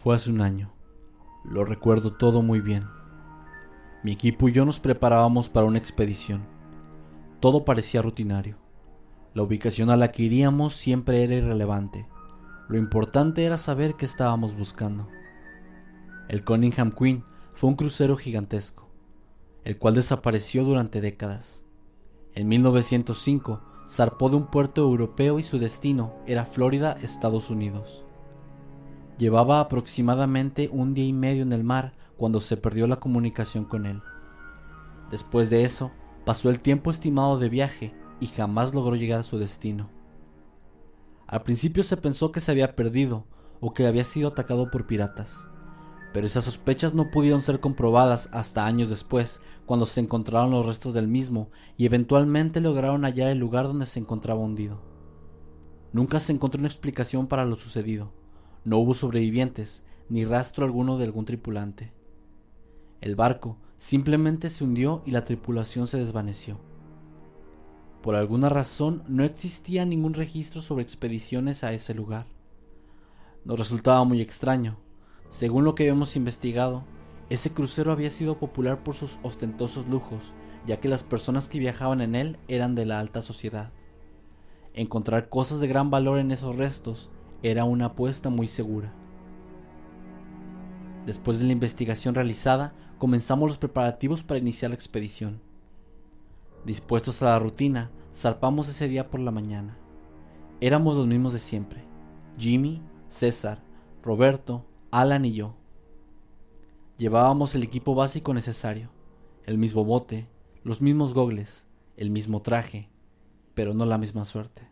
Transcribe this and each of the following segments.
Fue hace un año. Lo recuerdo todo muy bien. Mi equipo y yo nos preparábamos para una expedición. Todo parecía rutinario. La ubicación a la que iríamos siempre era irrelevante. Lo importante era saber qué estábamos buscando. El Cunningham Queen fue un crucero gigantesco, el cual desapareció durante décadas. En 1905 zarpó de un puerto europeo y su destino era Florida, Estados Unidos. Llevaba aproximadamente un día y medio en el mar cuando se perdió la comunicación con él. Después de eso, pasó el tiempo estimado de viaje y jamás logró llegar a su destino. Al principio se pensó que se había perdido o que había sido atacado por piratas, pero esas sospechas no pudieron ser comprobadas hasta años después, cuando se encontraron los restos del mismo y eventualmente lograron hallar el lugar donde se encontraba hundido. Nunca se encontró una explicación para lo sucedido. No hubo sobrevivientes, ni rastro alguno de algún tripulante. El barco simplemente se hundió y la tripulación se desvaneció. Por alguna razón no existía ningún registro sobre expediciones a ese lugar. Nos resultaba muy extraño. Según lo que habíamos investigado, ese crucero había sido popular por sus ostentosos lujos, ya que las personas que viajaban en él eran de la alta sociedad. Encontrar cosas de gran valor en esos restos era una apuesta muy segura. Después de la investigación realizada, comenzamos los preparativos para iniciar la expedición. Dispuestos a la rutina, zarpamos ese día por la mañana. Éramos los mismos de siempre: Jimmy, César, Roberto, Alan y yo. Llevábamos el equipo básico necesario: el mismo bote, los mismos gogles, el mismo traje, pero no la misma suerte.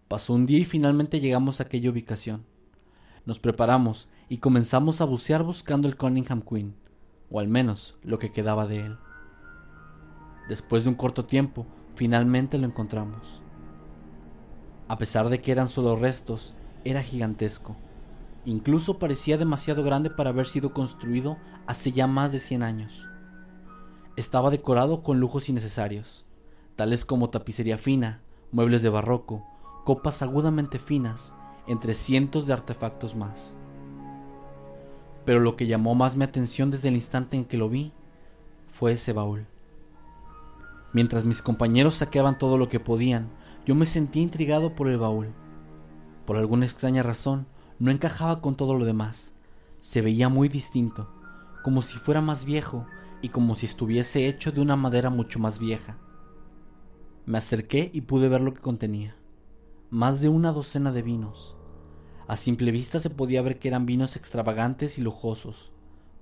Pasó un día y finalmente llegamos a aquella ubicación. Nos preparamos y comenzamos a bucear buscando el Cunningham Queen, o al menos lo que quedaba de él. Después de un corto tiempo, finalmente lo encontramos. A pesar de que eran solo restos, era gigantesco. Incluso parecía demasiado grande para haber sido construido hace ya más de 100 años. Estaba decorado con lujos innecesarios, tales como tapicería fina, muebles de barroco, copas agudamente finas, entre cientos de artefactos más. Pero lo que llamó más mi atención desde el instante en que lo vi fue ese baúl. Mientras mis compañeros saqueaban todo lo que podían, yo me sentí intrigado por el baúl. Por alguna extraña razón, no encajaba con todo lo demás. Se veía muy distinto, como si fuera más viejo y como si estuviese hecho de una madera mucho más vieja. Me acerqué y pude ver lo que contenía: más de una docena de vinos. A simple vista se podía ver que eran vinos extravagantes y lujosos.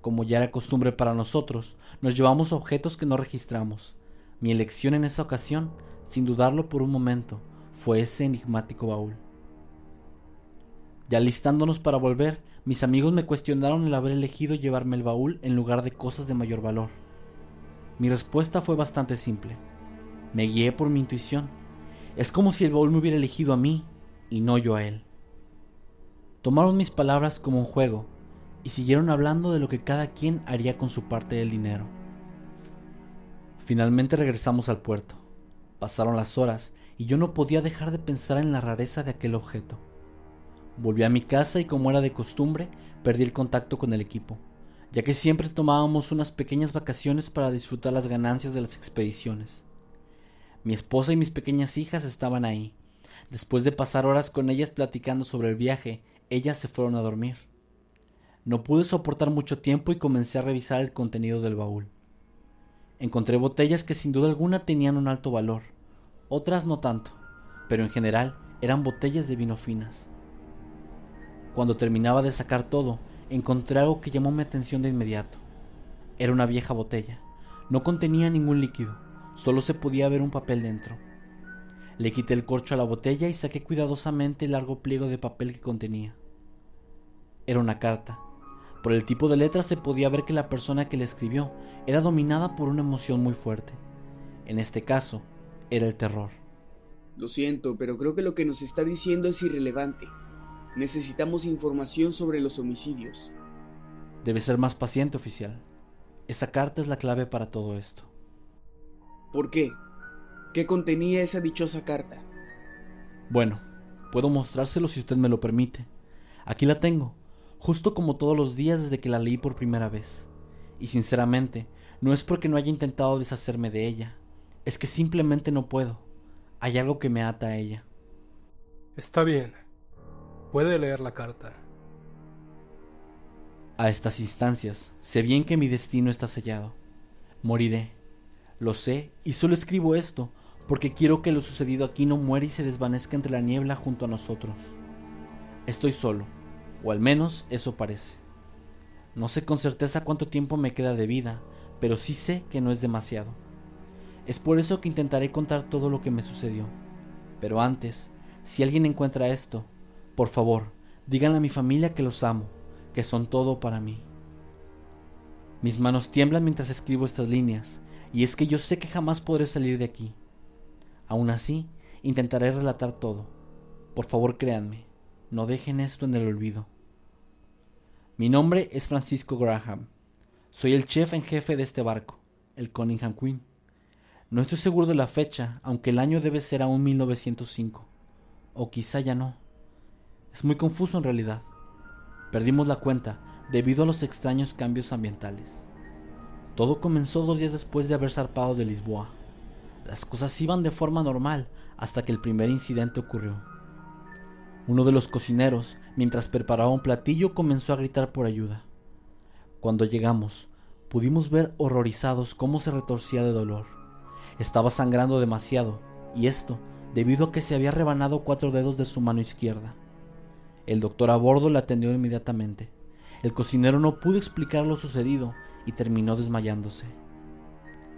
Como ya era costumbre para nosotros, nos llevamos objetos que no registramos. Mi elección en esa ocasión, sin dudarlo por un momento, fue ese enigmático baúl. Ya listándonos para volver, mis amigos me cuestionaron el haber elegido llevarme el baúl en lugar de cosas de mayor valor. Mi respuesta fue bastante simple: me guié por mi intuición. Es como si el baúl me hubiera elegido a mí y no yo a él. Tomaron mis palabras como un juego y siguieron hablando de lo que cada quien haría con su parte del dinero. Finalmente regresamos al puerto. Pasaron las horas y yo no podía dejar de pensar en la rareza de aquel objeto. Volví a mi casa y, como era de costumbre, perdí el contacto con el equipo, ya que siempre tomábamos unas pequeñas vacaciones para disfrutar las ganancias de las expediciones. Mi esposa y mis pequeñas hijas estaban ahí. Después de pasar horas con ellas platicando sobre el viaje, ellas se fueron a dormir. No pude soportar mucho tiempo y comencé a revisar el contenido del baúl. Encontré botellas que sin duda alguna tenían un alto valor, otras no tanto, pero en general eran botellas de vino finas. Cuando terminaba de sacar todo, encontré algo que llamó mi atención de inmediato. Era una vieja botella. No contenía ningún líquido, solo se podía ver un papel dentro. Le quité el corcho a la botella y saqué cuidadosamente el largo pliego de papel que contenía. Era una carta. Por el tipo de letras se podía ver que la persona que la escribió era dominada por una emoción muy fuerte. En este caso, era el terror. Lo siento, pero creo que lo que nos está diciendo es irrelevante. Necesitamos información sobre los homicidios. Debe ser más paciente, oficial. Esa carta es la clave para todo esto. ¿Por qué? ¿Qué contenía esa dichosa carta? Bueno, puedo mostrárselo si usted me lo permite. Aquí la tengo. justo como todos los días desde que la leí por primera vez. Y sinceramente, no es porque no haya intentado deshacerme de ella, es que simplemente no puedo. Hay algo que me ata a ella. Está bien. Puede leer la carta. A estas instancias, sé bien que mi destino está sellado. Moriré. Lo sé, y solo escribo esto porque quiero que lo sucedido aquí no muera y se desvanezca entre la niebla junto a nosotros. Estoy solo, o al menos eso parece. No sé con certeza cuánto tiempo me queda de vida, pero sí sé que no es demasiado. Es por eso que intentaré contar todo lo que me sucedió. Pero antes, si alguien encuentra esto, por favor, díganle a mi familia que los amo, que son todo para mí. Mis manos tiemblan mientras escribo estas líneas, y es que yo sé que jamás podré salir de aquí. Aún así, intentaré relatar todo. Por favor, créanme, no dejen esto en el olvido. Mi nombre es Francisco Graham. Soy el chef en jefe de este barco, el Cunningham Queen. No estoy seguro de la fecha, aunque el año debe ser aún 1905. O quizá ya no. Es muy confuso en realidad. Perdimos la cuenta debido a los extraños cambios ambientales. Todo comenzó 2 días después de haber zarpado de Lisboa. Las cosas iban de forma normal hasta que el primer incidente ocurrió. Uno de los cocineros, mientras preparaba un platillo, comenzó a gritar por ayuda. Cuando llegamos, pudimos ver horrorizados cómo se retorcía de dolor. Estaba sangrando demasiado, y esto debido a que se había rebanado 4 dedos de su mano izquierda. El doctor a bordo le atendió inmediatamente. El cocinero no pudo explicar lo sucedido y terminó desmayándose.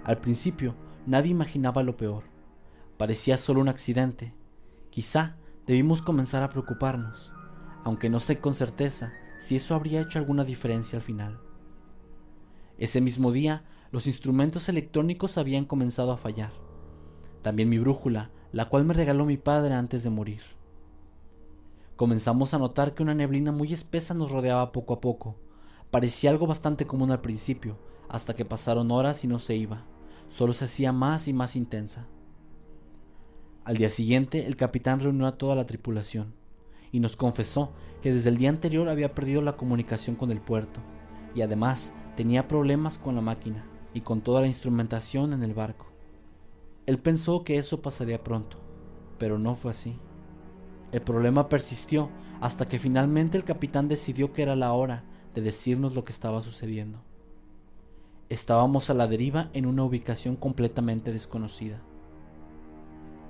Al principio, nadie imaginaba lo peor. Parecía solo un accidente. Quizá debimos comenzar a preocuparnos, aunque no sé con certeza si eso habría hecho alguna diferencia al final. Ese mismo día, los instrumentos electrónicos habían comenzado a fallar. También mi brújula, la cual me regaló mi padre antes de morir. Comenzamos a notar que una neblina muy espesa nos rodeaba poco a poco. Parecía algo bastante común al principio, hasta que pasaron horas y no se iba. Solo se hacía más y más intensa. Al día siguiente, el capitán reunió a toda la tripulación y nos confesó que desde el día anterior había perdido la comunicación con el puerto y además tenía problemas con la máquina y con toda la instrumentación en el barco. Él pensó que eso pasaría pronto, pero no fue así. El problema persistió hasta que finalmente el capitán decidió que era la hora de decirnos lo que estaba sucediendo. Estábamos a la deriva en una ubicación completamente desconocida.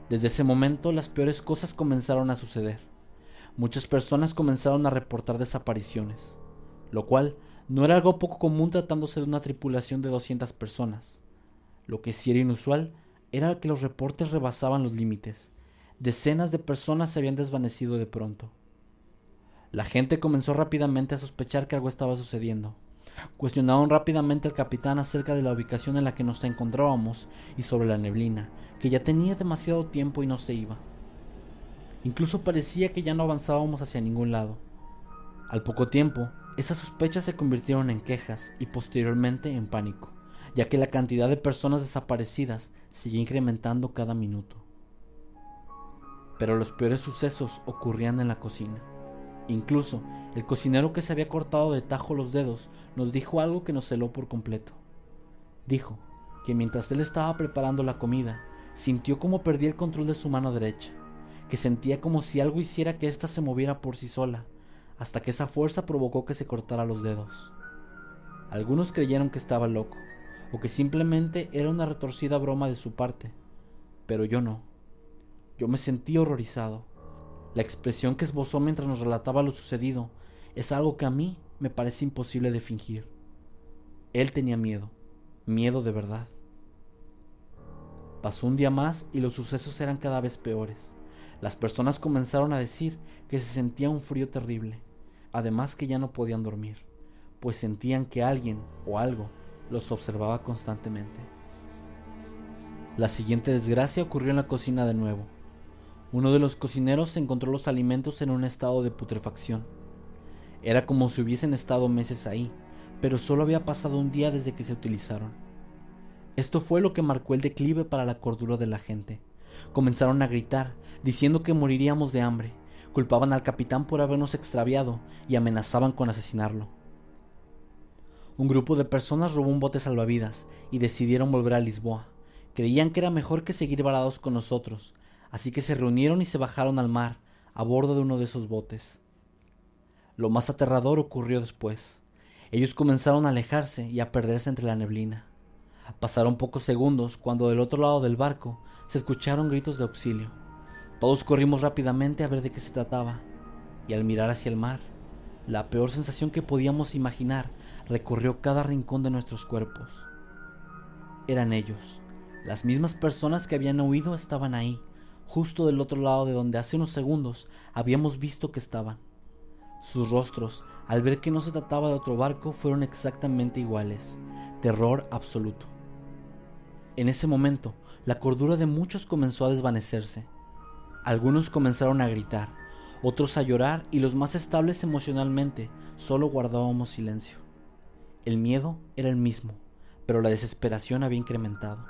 Desde ese momento las peores cosas comenzaron a suceder. Muchas personas comenzaron a reportar desapariciones, lo cual no era algo poco común tratándose de una tripulación de 200 personas. Lo que sí era inusual era que los reportes rebasaban los límites. Decenas de personas se habían desvanecido de pronto. La gente comenzó rápidamente a sospechar que algo estaba sucediendo. Cuestionaron rápidamente al capitán acerca de la ubicación en la que nos encontrábamos y sobre la neblina, que ya tenía demasiado tiempo y no se iba. Incluso parecía que ya no avanzábamos hacia ningún lado. Al poco tiempo, esas sospechas se convirtieron en quejas y posteriormente en pánico, ya que la cantidad de personas desaparecidas seguía incrementando cada minuto. Pero los peores sucesos ocurrían en la cocina. Incluso, el cocinero que se había cortado de tajo los dedos nos dijo algo que nos heló por completo. Dijo que mientras él estaba preparando la comida, sintió como perdía el control de su mano derecha, que sentía como si algo hiciera que ésta se moviera por sí sola, hasta que esa fuerza provocó que se cortara los dedos. Algunos creyeron que estaba loco, o que simplemente era una retorcida broma de su parte, pero yo no. Yo me sentí horrorizado. La expresión que esbozó mientras nos relataba lo sucedido es algo que a mí me parece imposible de fingir. Él tenía miedo, miedo de verdad. Pasó un día más y los sucesos eran cada vez peores. Las personas comenzaron a decir que se sentía un frío terrible, además que ya no podían dormir, pues sentían que alguien o algo los observaba constantemente. La siguiente desgracia ocurrió en la cocina de nuevo. Uno de los cocineros encontró los alimentos en un estado de putrefacción. Era como si hubiesen estado meses ahí, pero solo había pasado un día desde que se utilizaron. Esto fue lo que marcó el declive para la cordura de la gente. Comenzaron a gritar, diciendo que moriríamos de hambre, Culpaban al capitán por habernos extraviado y amenazaban con asesinarlo. Un grupo de personas robó un bote salvavidas y decidieron volver a Lisboa. Creían que era mejor que seguir varados con nosotros, así que se reunieron y se bajaron al mar a bordo de uno de esos botes. Lo más aterrador ocurrió después. Ellos comenzaron a alejarse y a perderse entre la neblina. Pasaron pocos segundos cuando del otro lado del barco se escucharon gritos de auxilio. Todos corrimos rápidamente a ver de qué se trataba, y al mirar hacia el mar, la peor sensación que podíamos imaginar recorrió cada rincón de nuestros cuerpos. Eran ellos, las mismas personas que habían huido estaban ahí, justo del otro lado de donde hace unos segundos habíamos visto que estaban. Sus rostros, al ver que no se trataba de otro barco, fueron exactamente iguales. Terror absoluto. En ese momento, la cordura de muchos comenzó a desvanecerse. Algunos comenzaron a gritar, otros a llorar, y los más estables emocionalmente solo guardábamos silencio. El miedo era el mismo, pero la desesperación había incrementado.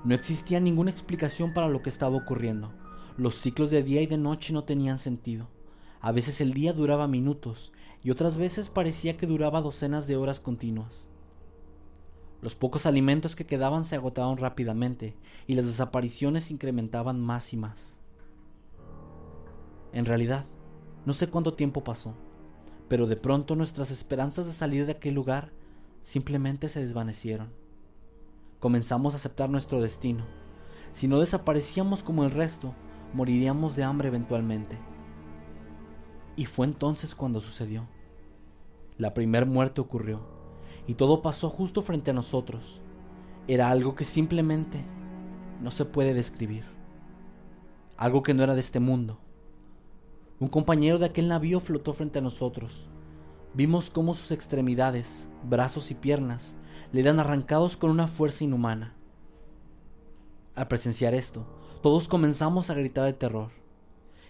No existía ninguna explicación para lo que estaba ocurriendo. Los ciclos de día y de noche no tenían sentido. A veces el día duraba minutos y otras veces parecía que duraba docenas de horas continuas. Los pocos alimentos que quedaban se agotaban rápidamente y las desapariciones se incrementaban más y más. En realidad, no sé cuánto tiempo pasó, pero de pronto nuestras esperanzas de salir de aquel lugar simplemente se desvanecieron. Comenzamos a aceptar nuestro destino. Si no desaparecíamos como el resto, moriríamos de hambre eventualmente. Y fue entonces cuando sucedió. La primer muerte ocurrió, y todo pasó justo frente a nosotros. Era algo que simplemente no se puede describir. Algo que no era de este mundo. Un compañero de aquel navío flotó frente a nosotros. Vimos cómo sus extremidades, brazos y piernas le eran arrancados con una fuerza inhumana. Al presenciar esto, todos comenzamos a gritar de terror.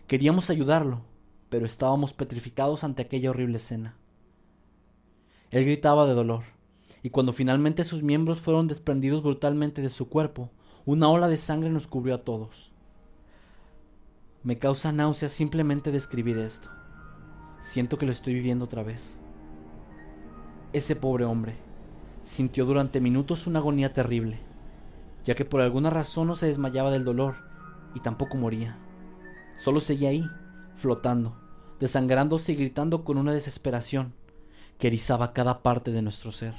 Queríamos ayudarlo, pero estábamos petrificados ante aquella horrible escena. Él gritaba de dolor, y cuando finalmente sus miembros fueron desprendidos brutalmente de su cuerpo, una ola de sangre nos cubrió a todos. Me causa náuseas simplemente describir esto. Siento que lo estoy viviendo otra vez. Ese pobre hombre sintió durante minutos una agonía terrible, ya que por alguna razón no se desmayaba del dolor y tampoco moría. Solo seguía ahí, flotando, desangrándose y gritando con una desesperación que erizaba cada parte de nuestro ser.